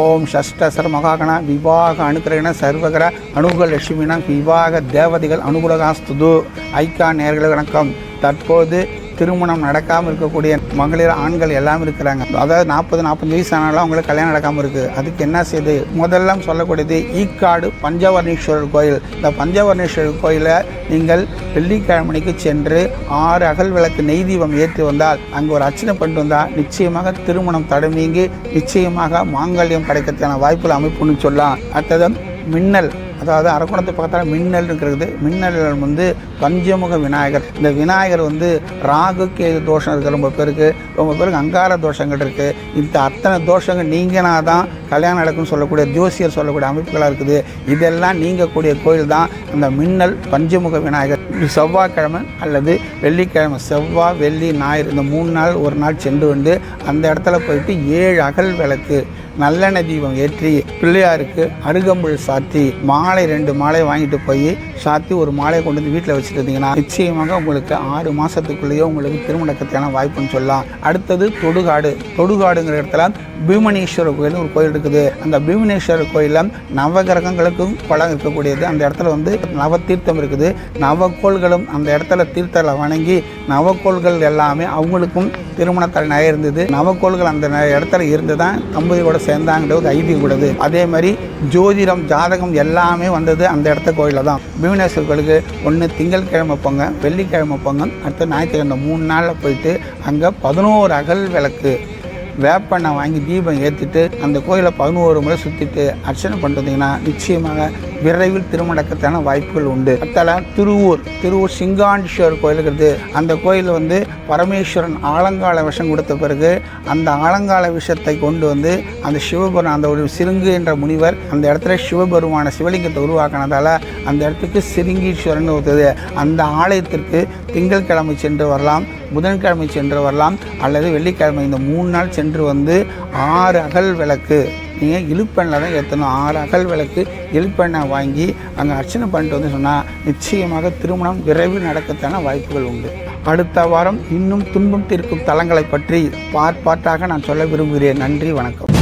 ஓம் ஷஷ்டசர மகாகண விவாக அனுக்கிரகண சர்வகர அனுகூல லட்சுமினா விவாக தேவதைகள் அனுகூலகாஸ்துது. ஐக்கா நேயர்களே வணக்கம். தற்போது திருமணம் நடக்காமல் இருக்கக்கூடிய மகளிர் ஆண்கள் எல்லாம் இருக்கிறாங்க. அதாவது 40-45 வயசு ஆனாலும் அவங்களுக்கு கல்யாணம் நடக்காமல் இருக்குது. அதுக்கு என்ன செய்யுது? முதல்ல சொல்லக்கூடியது ஈக்காடு பஞ்சவர்ணேஸ்வரர் கோயில். இந்த பஞ்சவர்ணேஸ்வரர் கோயிலை நீங்கள் வெள்ளிக்கிழமைக்கு சென்று 6 அகல் விளக்கு நெய் தீபம் ஏற்றி வந்தால், அங்கே ஒரு அர்ச்சனை பண்ணிட்டு வந்தால் நிச்சயமாக திருமணம் தடமீங்கி நிச்சயமாக மாங்கல்யம் கிடைக்கிறதுக்கான வாய்ப்புகள் அமைப்புன்னு சொல்லலாம். அடுத்தது மின்னல், அதாவது அரக்கோணத்து பக்கத்தில் மின்னல் இருக்கிறது. மின்னல் பஞ்சமுக விநாயகர். இந்த விநாயகர் ராகு கேது தோஷம் இருக்குது. ரொம்ப பேருக்கு அங்கார தோஷங்கள் இருக்குது. இந்த அத்தனை தோஷங்கள் நீங்கினா தான் கல்யாணம் நடக்கும்னு சொல்லக்கூடிய ஜோசியர் சொல்லக்கூடிய அமைப்புகளாக இருக்குது. இதெல்லாம் நீங்கக்கூடிய கோயில் தான் அந்த மின்னல் பஞ்சமுக விநாயகர். செவ்வாய்க்கிழமை அல்லது வெள்ளிக்கிழமை, செவ்வாய் வெள்ளி ஞாயிறு இந்த 3 நாள் ஒரு நாள் சென்று அந்த இடத்துல போயிட்டு 7 அகல் விளக்கு நல்லெண்ணெய் தீபம் ஏற்றி பிள்ளையாருக்கு அருகம்புல் சாத்தி மாலை 2 மாலை வாங்கிட்டு போய் சாத்தி ஒரு மாலையை கொண்டு வந்து வீட்டில் வச்சுட்டு இருந்தீங்கன்னா நிச்சயமாக உங்களுக்கு 6 மாதத்துக்குள்ளேயே உங்களுக்கு திருமணத்துக்கான வாய்ப்புன்னு சொல்லலாம். அடுத்தது தொடுகாடு. தொடுகாடுங்கிற இடத்துல பீமனேஸ்வரர் கோயில் ஒரு கோயில் இருக்குது. அந்த பீமனேஸ்வரர் கோயிலில் நவகிரகங்களுக்கும் பலம் இருக்கக்கூடியது. அந்த இடத்துல நவதீர்த்தம் இருக்குது. நவக்கோள்களும் அந்த இடத்துல தீர்த்தலை வணங்கி நவக்கோள்கள் எல்லாமே அவங்களுக்கும் திருமணத்தில் நிறைய இருந்தது. நவக்கோள்கள் அந்த இடத்துல இருந்து தான் தம்பதியோட சேர்ந்தாங்கிற ஒரு ஐதீகம் கூடது. அதே மாதிரி ஜோதிடம் ஜாதகம் எல்லாமே வந்தது அந்த இடத்த கோயிலில் தான். பீமனேஸ்வரர் கோயிலுக்கு ஒன்று திங்கட்கிழமை போங்க, வெள்ளிக்கிழமை போங்க, அடுத்த ஞாயிற்றுக்கிழமை 3 நாளில் போயிட்டு அங்கே 11 அகல் விளக்கு வேப்பெண்ணெய் வாங்கி தீபம் ஏற்றிட்டு அந்த கோயிலை 11 முறை சுற்றிட்டு அர்ச்சனை பண்ணிட்டீங்கன்னா நிச்சயமாக விரைவில் திருமணத்துக்கான வாய்ப்புகள் உண்டு. அடுத்தால திருவூர் சிங்காண்டீஸ்வரர் கோயில் இருக்குது. அந்த கோயில் பரமேஸ்வரன் ஆலங்கால விஷம் கொடுத்த பிறகு அந்த ஆலங்கால விஷத்தை கொண்டு அந்த சிவபெருமான் அந்த ஒரு சிறுங்கு என்ற முனிவர் அந்த இடத்துல சிவபெருமான சிவலிங்கத்தை உருவாக்கினதால அந்த இடத்துக்கு சிறுங்கீஸ்வரன் ஒருத்தது. அந்த ஆலயத்திற்கு திங்கட்கிழமை சென்று வரலாம், புதன்கிழமை சென்று வரலாம், அல்லது வெள்ளிக்கிழமை. இந்த 3 நாள் சென்று 6 அகல் விளக்கு நீங்கள் இழுப்பெண்ணெய் தான் ஏற்றணும். 6 அகல் விளக்கு இழுப்பெண்ணெய் வாங்கி அங்கே அர்ச்சனை பண்ணிட்டு சொன்னால் நிச்சயமாக திருமணம் விரைவில் நடக்கத்தான வாய்ப்புகள் உண்டு. அடுத்த வாரம் இன்னும் துன்பம் தீர்க்கும் தலங்களை பற்றி பார்ட்டாக நான் சொல்ல விரும்புகிறேன். நன்றி, வணக்கம்.